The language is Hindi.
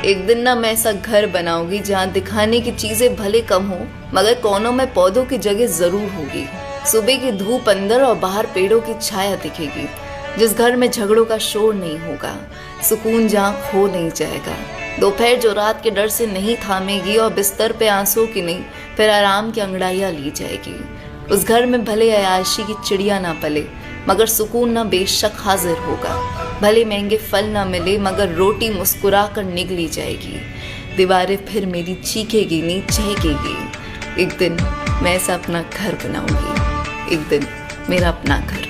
एक दिन ना मैं ऐसा घर बनाऊंगी जहाँ दिखाने की चीजें भले कम हो मगर कोनों में पौधों की जगह जरूर होगी। सुबह की धूप अंदर और बाहर पेड़ों की छाया दिखेगी। जिस घर में झगड़ों का शोर नहीं होगा, सुकून जहाँ खो नहीं जाएगा। दोपहर जो रात के डर से नहीं थामेगी और बिस्तर पे आंसू की नहीं फिर आराम की अंगड़ाइयाँ ली जाएगी। उस घर में भले अयाशी की चिड़िया ना पले मगर सुकून ना बेशक हाजिर होगा। भले महंगे फल ना मिले मगर रोटी मुस्कुरा कर निगली जाएगी। दीवारें फिर मेरी चीखेगी नहीं चहकेगी। एक दिन मैं ऐसा अपना घर बनाऊंगी। एक दिन मेरा अपना घर